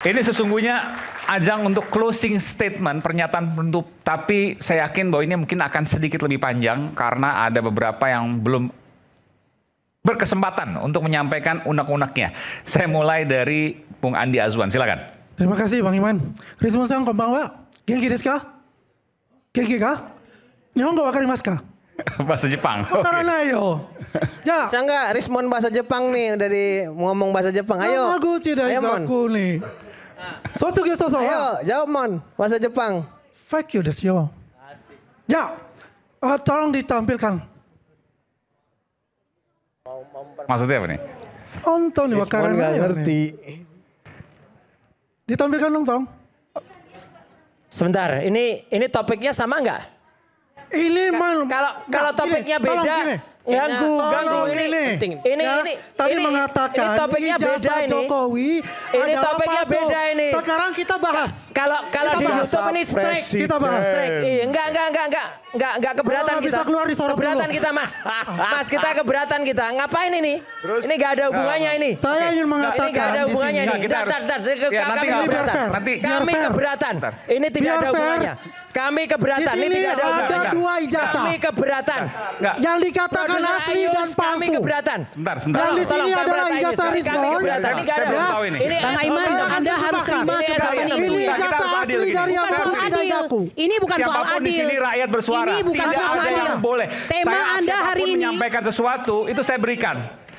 Ini sesungguhnya ajang untuk closing statement, pernyataan penutup. Tapi saya yakin bahwa ini mungkin akan sedikit lebih panjang karena ada beberapa yang belum berkesempatan untuk menyampaikan unek-uneknya. Saya mulai dari Bung Andi Azwan, silakan. Terima kasih Bang Iman. Rismon-san konbanwa. Genki desu ka? Genki ka? Nihongo wakarimasu ka? Bahasa Jepang. Wakaranai yo. Ja. Saya enggak respon bahasa Jepang nih dari ngomong bahasa Jepang. Ayo. Yamaguchi Daigaku nih. Sotsugyou soso. Ayo, jawab Mon, bahasa Jepang. Fuck you desu yo. Ja. Tolong ditampilkan. Maksudnya apa nih? Onto nih wakaranai. Nggak ngerti. Ditampilkan dong, tolong. Sebentar, ini topiknya sama nggak? Ini Kalau topiknya beda, ganggu ini. Penting. Ini tadi mengatakan ini topiknya beda ijazah ini. Jokowi Ini adalah topiknya palsu. beda ini. Sekarang kita bahas. Kalau Kita di bahas. YouTube ini strike. Kita bahas. Strike. Iya, enggak keberatan Oh, kita. bisa keluar disorot Keberatan dulu. kita, Mas. Mas, kita keberatan kita. Ngapain ini? Terus? Ini enggak ada hubungannya ini. Saya ingin mengatakan Ini enggak ada di hubungannya sini. ini. Kita harus- Ya, nanti Kami nggak keberatan. fair. Nanti Kami fair. keberatan. Ini tidak Biar ada fair. hubungannya. Kami Di keberatan. Ini sini tidak ada ada hubungannya. dua ijazah Kami keberatan. Enggak. yang dikatakan Produser asli Ayus, dan Kami palsu. keberatan. Sebentar. Dan di sini Tolong, adalah Pak ijazah Ayus. Rismon. Kami keberatan. Ini nggak ada. Saya belum tahu ini. Bang Aiman, Anda harus terima Ini keberatan ada- itu. Ini Kita ijazah harus adil asli gini. dari Bukan soal Yamaguchi adil. Daigaku. Ini bukan soal Siapapun di adil. sini rakyat bersuara. Ini bukan Tidak soal ada adil. yang boleh. Tema Anda Siapapun hari ini. menyampaikan sesuatu, itu saya berikan.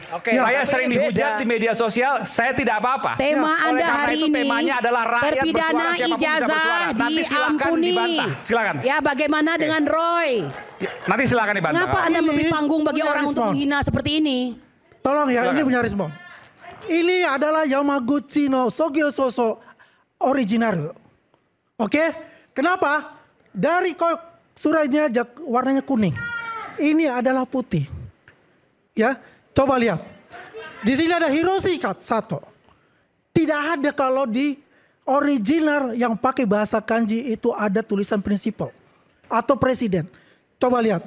Oke. Saya tapi sering ini dihujat beda. di media sosial, saya tidak apa-apa. Tema Oleh Anda karena hari itu ini temanya adalah rakyat terpidana bersuara, siapapun bisa ijazah bersuara. Nanti silakan diampuni. dibantah. Silakan. Ya, bagaimana dengan Roy? Nanti silakan dibantah. Mengapa Anda Ini memberi panggung bagi punya orang untuk respon. menghina seperti ini? Tolong ya, Silakan. ini punya Rismon. Ini adalah Yamaguchi no Sogyo Soso original. Oke? Kenapa? Dari suratnya warnanya kuning. Ini adalah putih. Ya, coba lihat. Di sini ada Hiroshi Sato. Tidak ada kalau di original yang pakai bahasa kanji itu ada tulisan prinsipal atau presiden. Coba lihat.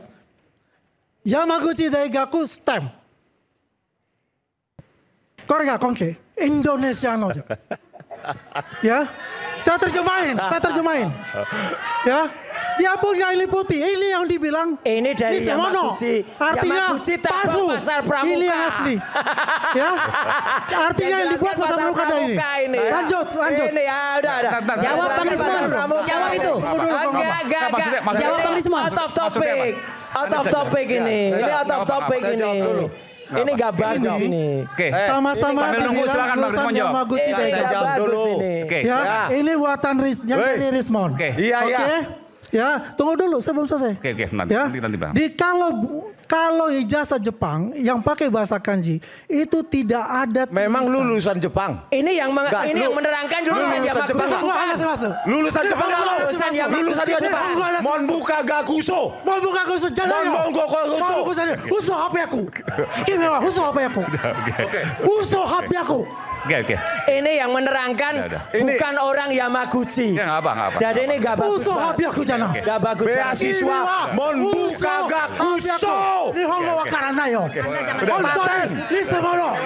Yamaguchi Daigaku stamp. Korea Konke, Indonesia no. Ya, saya terjemahin. Ya, dia punya ini putih, ini yang dibilang. Ini dari Nisemono. Yamaguchi. Artinya Yamaguchi tak palsu. buat pasar pramuka. Ini yang asli. Ya, artinya yang dibuat pasar pramuka dari ini. Lanjut. Ini ya udah. Bentar. Jawab Bang Rismon. Jawab itu. Enggak. Maksudnya- Jawab Bang Rismon. Out of Maksudnya topic. apa? Out of topic ini. Ini out of topic Saya ini. jawab dulu. Ini nggak bagus ini. Oke. Sama-sama Sambil nunggu, dibilang silakan Bang lulusan Rismon jawab. Yamaguchi Ini saya nggak Daigaku. jawab bagus dulu. ini. Oke. Ya, Ya. ini buatan yang Woi. dari Rismon. Oke. Iya, iya. Oke. Ya, tunggu dulu sebelum selesai. Oke, nanti, Ya. nanti Bang. Kalau ijazah Jepang yang pakai bahasa kanji itu tidak ada. Memang tulisan. lulusan Jepang. Ini yang Enggak, ini lu- yang menerangkan lu jurusan lulusan Yamaguchi. Jepang nggak? Bukan. Masuk. Lulusan Jepang nggak lo? Lulusan Yamaguchi. Lulusan Jepang. Monbuka Gakuso. Mau buka khusus jalan ya. Mau Uso HP aku. Gimana? Uso HP aku. Uso HP aku. Oke. Ini yang menerangkan Udah. bukan orang Yamaguchi. Ya, nggak apa. Jadi ini nggak bagus. Uso HP aku jana. Nggak bagus. Beasiswa Monbuka Gakuso. Nihongo wakaranai yo. Onsen. Nisemono.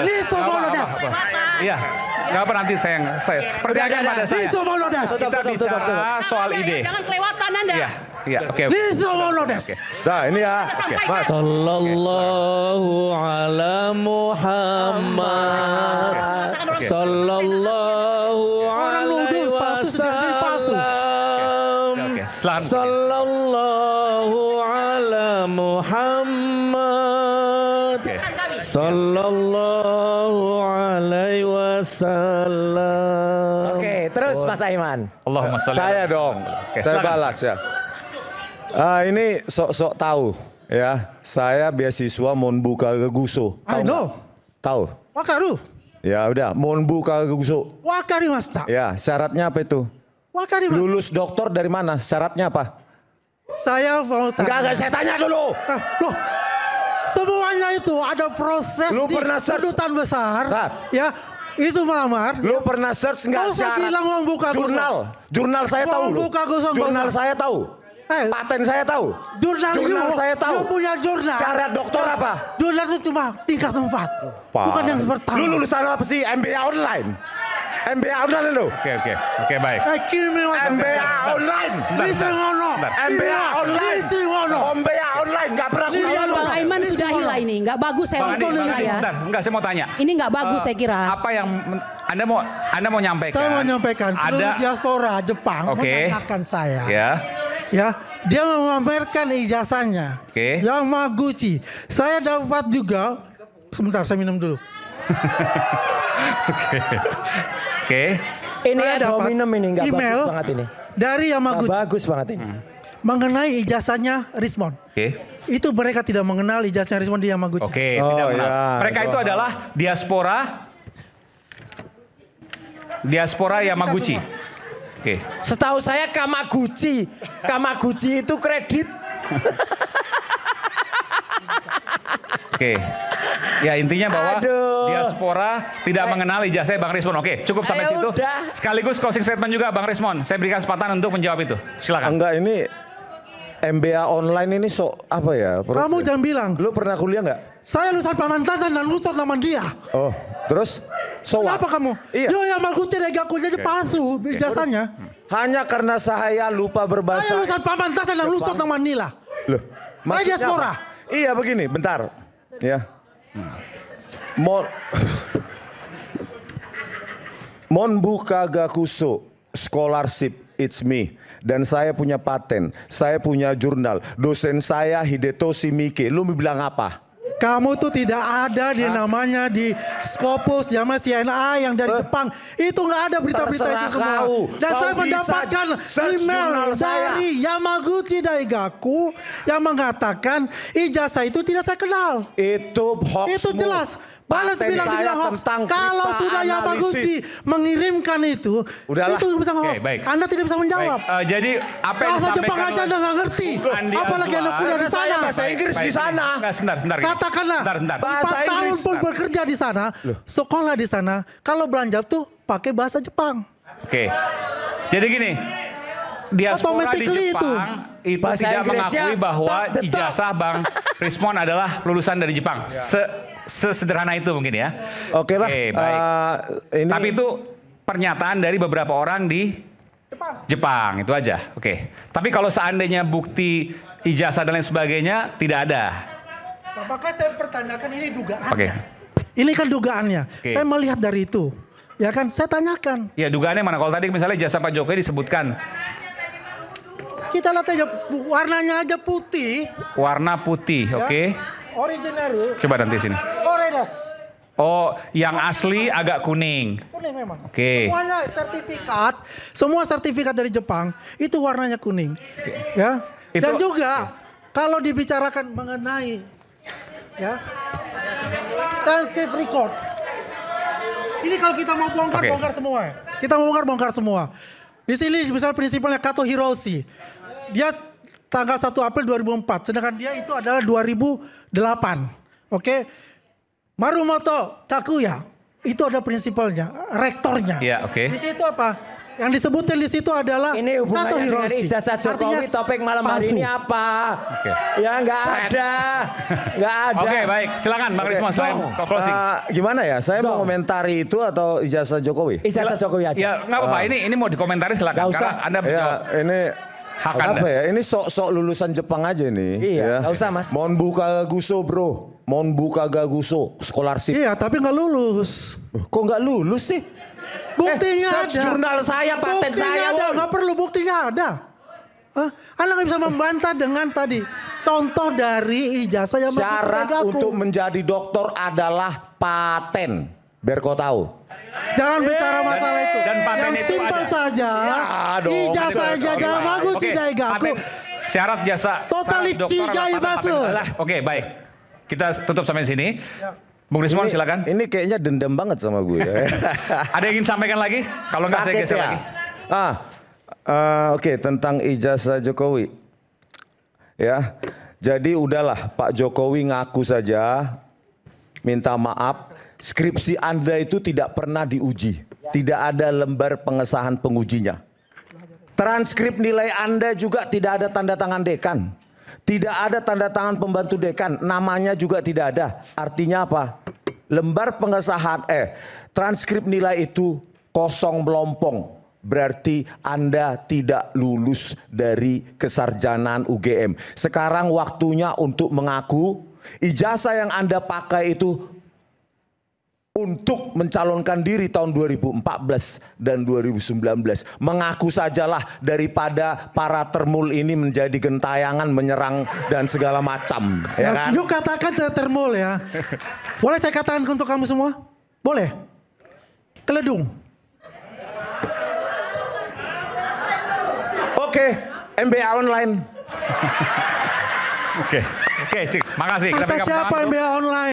Nisemono desu. Iya. Nggak apa nanti saya percayakan Udah. pada saya. Nisemono desu. Kita bicara soal ide. Jangan kelewatan Anda. Iya. Oke. Nisemono desu. Nah ini ya. Mas. Sallallahu ala Muhammad. Sallallahu Orang nuduh palsu sudah jadi palsu. Oke. Silakan. Sallallahu ala Muhammad. Oke. Sallallahu alaihi wasallam. Oke, terus Mas Aiman. Allahumma sholli. Saya dong. Saya silakan. balas ya. Ini sok-sok tahu ya. Saya beasiswa Monbuka Gakuso. I know. Tahu? Wakaru. Ya udah, Monbuka Gakuso. Wakarimashita. Ya, syaratnya apa itu? Wakarimashita. Lulus doktor dari mana? Syaratnya apa? Saya mau tanya. Enggak, saya tanya dulu. Loh, semuanya itu ada proses Lu di pernah search? kedutaan besar. Rat. Ya, itu melamar. Lu pernah search nggak Nggak usah syarat? bilang Monbuka Gakuso. Jurnal saya tahu. lu. Monbuka Gakuso, nggak Jurnal usah. saya tahu. Paten saya tahu. Jurnal saya tahu. You punya jurnal. Syarat doktor apa? Jurnal itu cuma tingkat 4. Bukan yang pertama. Lu lulusan apa sih? MBA online. MBA online lo. Oke, baik. Kimi wa MBA online. Listen ngono. MBA online. Listen ngono. MBA online nggak pernah kuliah lo. Bang Aiman sudah hilang ini. Nggak bagus saya Bang Andi, kira ya. sebentar. Enggak, saya mau tanya. Ini nggak bagus saya kira. Apa yang Anda mau nyampaikan? Saya mau nyampaikan seluruh ada diaspora Jepang Oke. mengatakan saya. ya. Dia memamerkan ijazahnya. Oke. Yamaguchi. Saya dapat juga. Sebentar, saya minum dulu. Oke. Ini Saya ada dapat minum ini nggak email bagus banget ini. dari Nggak Yamaguchi bagus banget ini. mengenai ijazahnya Rismond. Oke. Itu mereka tidak mengenal ijazahnya Rismond di Yamaguchi. Oke, Oh, tidak benar. ya. Mereka itu adalah diaspora Yamaguchi. Oke. Setahu saya Kamaguchi. Kamaguchi itu kredit. Oke. Ya intinya bahwa Aduh. diaspora tidak mengenal ijazah Bang Rismond. Oke, cukup sampai Ayo situ. udah. Sekaligus closing statement juga Bang Rismond. Saya berikan kesempatan untuk menjawab itu. Silakan. Enggak, ini MBA online ini apa ya? Kamu jangan bilang, Lu pernah kuliah nggak? saya lulusan Pamantasan dan lulusan Lamandia. Oh, terus? So what? Kenapa kamu? Iya. Yo Yamaguchi dari kuliahnya palsu ijazahnya. Hanya karena saya lupa berbahasa. Saya lulusan Pamantasan dan lulusan Manila. Loh, Saya maksudnya diaspora. apa? Iya begini, bentar. Ya. Monbuka Gakuso Scholarship It's Me. Dan saya punya paten, saya punya jurnal. Dosen saya Hidetoshi Miike. Lu mau bilang apa? Kamu tuh tidak ada di namanya di Scopus, sama CNA yang dari Jepang. Itu nggak ada berita-berita itu Terserah semua. kau. Dan Kau saya bisa mendapatkan search email jurnal saya. dari Yamaguchi Daigaku yang mengatakan ijazah itu tidak saya kenal. Itu hoax. Itu jelas. Balas Paten bilang saya dia hoax. tentang Kalau kripta sudah analisis. Yamaguchi mengirimkan itu, Udahlah. itu bisa hoax. Oke, baik. Anda tidak bisa menjawab. Baik, jadi apa yang Bahasa Jepang disampaikan aja Anda nggak ngerti. Andi Apalagi Anda Azwar. kuliah di Saya sana. bahasa Inggris di sana. Enggak, sebentar. Katakanlah Bentar. Bahasa 4 tahun Inggris. pun bekerja di sana, sekolah di sana, kalau belanja tuh pakai bahasa Jepang. Oke. Jadi gini, diaspora di Automatically Jepang itu Bahasa tidak Inggrisnya mengakui bahwa top the top. ijazah Bang Rismond adalah lulusan dari Jepang. Sesederhana itu mungkin ya. Oke lah. Oke, baik. Ini Tapi itu pernyataan dari beberapa orang di Jepang, itu aja. Oke. Tapi kalau seandainya bukti ijazah dan lain sebagainya tidak ada. Maka saya pertanyakan ini dugaan. Oke. Ini kan dugaannya. Oke. Saya melihat dari itu. Ya kan, saya tanyakan. Ya dugaannya mana? Kalau tadi misalnya ijazah Pak Jokowi disebutkan Kita lihat aja warnanya aja putih. warna putih, ya. oke. Originaru. Coba nanti sini. Oredas. Oh, yang asli agak kuning. Kuning memang. Oke. Semuanya sertifikat, semua sertifikat dari Jepang itu warnanya kuning. Ya. Itu- Dan juga kalau dibicarakan mengenai ya transkrip record. Ini kalau kita mau bongkar-bongkar semua. Kita mau bongkar semua. Di sini misal prinsipalnya Kato Hiroshi. Dia tanggal 1 April 2004, sedangkan dia itu adalah 2008. Oke. Marumoto Takuya itu ada prinsipalnya, rektornya. Iya, oke. Di situ apa? Yang disebutin di situ adalah Ini Kato hubungannya dengan Hiroshi. ijazah Jokowi. Artinya Topik malam hari palsu. ini apa? Oke. Ya nggak ada. Nggak ada. Oke, baik. Silakan Bang Rismond, saya closing. gimana ya? Saya mau So. komentari itu atau ijazah Jokowi? Ijazah Jokowi aja. Ya, nggak apa-apa. Ini mau dikomentari silakan. Nggak usah. Karena Anda Ya, jawab. ini Hak apa Anda. ya? Ini sok-sok lulusan Jepang aja nih. Iya, nggak usah, Mas. Monbuka Gaguso, bro. Monbuka Gaguso, scholarship. Iya, tapi nggak lulus. Kok nggak lulus sih? Buktinya search ada. jurnal saya, paten Buktinya saya, ada, woy. nggak perlu buktinya ada. Hah? Anda nggak bisa membantah dengan tadi contoh dari ijazah yang Syarat untuk menjadi dokter adalah paten. Biar kau tahu. Jangan bicara masalah itu. Dan paten yang itu simpel ada. saja. Ya, dong. Ijazah Oke, aja oke, Yamaguchi Oke, Daigaku. paten. Syarat jasa. Totally syarat dokter adalah cigai paten, basu. paten. Oke, baik. Kita tutup sampai sini. Bung Rismond silakan. Ini kayaknya dendam banget sama gue. Ada yang ingin sampaikan lagi? Kalau nggak saya Sakit geser ya? lagi. Oke, tentang ijazah Jokowi. Ya, jadi udahlah Pak Jokowi ngaku saja, minta maaf. Skripsi Anda itu tidak pernah diuji. Tidak ada lembar pengesahan pengujinya. Transkrip nilai Anda juga tidak ada tanda tangan dekan. Tidak ada tanda tangan pembantu dekan, namanya juga tidak ada. Artinya apa? Lembar pengesahan, transkrip nilai itu kosong melompong, berarti Anda tidak lulus dari kesarjanaan UGM. Sekarang waktunya untuk mengaku ijazah yang Anda pakai itu untuk mencalonkan diri tahun 2014 dan 2019. Mengaku sajalah daripada para termul ini menjadi gentayangan menyerang dan segala macam. Ya kan? Yuk katakan termul ya. Boleh saya katakan untuk kamu semua? Boleh? Keledung. Oke, MBA online. Oke, Cik. Makasih. Kita Kata pegang siapa tangan dulu. MBA online?